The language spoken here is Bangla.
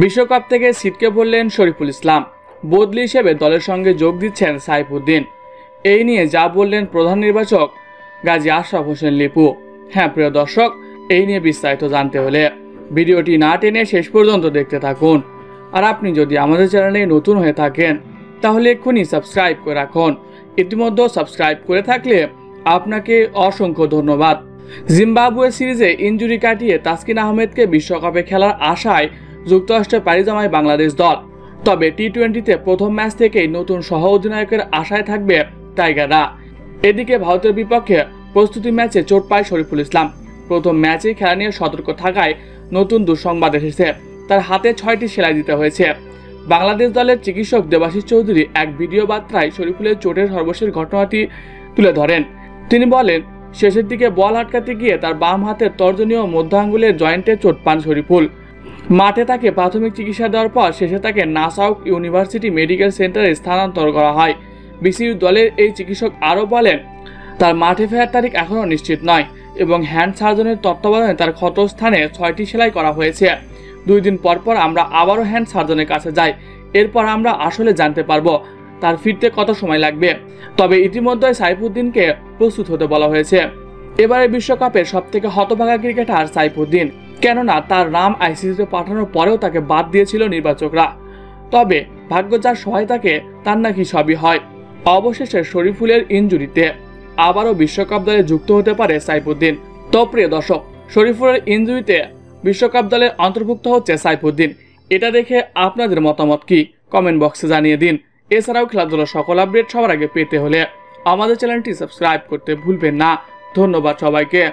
বিশ্বকাপ থেকে ছিটকে পড়লেন শরীফুল ইসলাম। বদলি হিসেবে দলের সঙ্গে যোগ দিচ্ছেন সাইফুদ্দিন। এই নিয়ে যা বললেন প্রধান নির্বাচক গাজী আশরাফ হোসেন লিপু। হ্যাঁ প্রিয় দর্শক, এই নিয়ে বিস্তারিত জানতে হলে ভিডিওটি না টেনে শেষ পর্যন্ত দেখতে থাকুন। আর আপনি যদি আমাদের চ্যানেলে নতুন হয়ে থাকেন তাহলে এক্ষুনি সাবস্ক্রাইব করে রাখুন। ইতিমধ্যে সাবস্ক্রাইব করে থাকলে আপনাকে অসংখ্য ধন্যবাদ। জিম্বাবুয়ে সিরিজে ইনজুরি কাটিয়ে তাসকিন আহমেদকে বিশ্বকাপে খেলার আশায় যুক্তরাষ্ট্রে পাড়ি জমায় বাংলাদেশ দল। তবে টি-20তে প্রথম ম্যাচ থেকেই নতুন সহ অধিনায়কের আশায় থাকবে টাইগাররা। এদিকে ভারতের বিপক্ষে প্রস্তুতি ম্যাচে চোট পায় শরীফুল ইসলাম। প্রথম ম্যাচেই খেলা নিয়ে সতর্ক থাকায় নতুন দুঃসংবাদ এসেছে, তার হাতে 6টি সেলাই দিতে হয়েছে। বাংলাদেশ দলের চিকিৎসক দেবাশিস চৌধুরী এক ভিডিও বার্তায় শরীফুলের চোটের সর্বশেষ ঘটনাটি তুলে ধরেন। তিনি বলেন, শেষের দিকে বল আটকাতে গিয়ে তার বাম হাতের তর্জনীয় মধ্য আঙ্গুলের জয়েন্টে চোট পান শরীফুল। মাঠে তাকে প্রাথমিক চিকিৎসা দেওয়ার পর শেষে তাকে নাসাউ ইউনিভার্সিটি মেডিকেল সেন্টারে স্থানান্তর করা হয়। বিসিবি দলের এই চিকিৎসক আরও বলেন, তার মাঠে ফেরার তারিখ এখনও নিশ্চিত নয় এবং হ্যান্ড সার্জনের তত্ত্বাবধানে তার ক্ষতস্থানে 6টি সেলাই করা হয়েছে। 2 দিন পর পর আমরা আবারও হ্যান্ড সার্জনের কাছে যাই, এরপর আমরা আসলে জানতে পারবো তার ফিরতে কত সময় লাগবে। তবে ইতিমধ্যে সাইফুদ্দিনকে প্রস্তুত হতে বলা হয়েছে। এবারে বিশ্বকাপের সবথেকে হতভাগা ক্রিকেটার সাইফুদ্দিন, কেননা তার নাম আইসিসিতে পাঠানোর পরেও তাকে বাদ দিয়েছিল নির্বাচকরা। তবে ভাগ্য যার সহায় থাকে তার নাকি সবই হয়। অবশেষে শরীফুলের ইনজুরিতে আবারও বিশ্বকাপ দলে যুক্ত হতে পারে সাইফুদ্দিন। তো প্রিয় দর্শক, শরীফুলের ইনজুরিতে বিশ্বকাপ দলে অন্তর্ভুক্ত হচ্ছে সাইফুদ্দিন। এটা দেখে আপনাদের মতামত কি কমেন্ট বক্সে জানিয়ে দিন। এছাড়াও খেলাধুলার সকল আপডেট সবার আগে পেতে হলে আমাদের চ্যানেলটি সাবস্ক্রাইব করতে ভুলবেন না। ধন্যবাদ সবাইকে।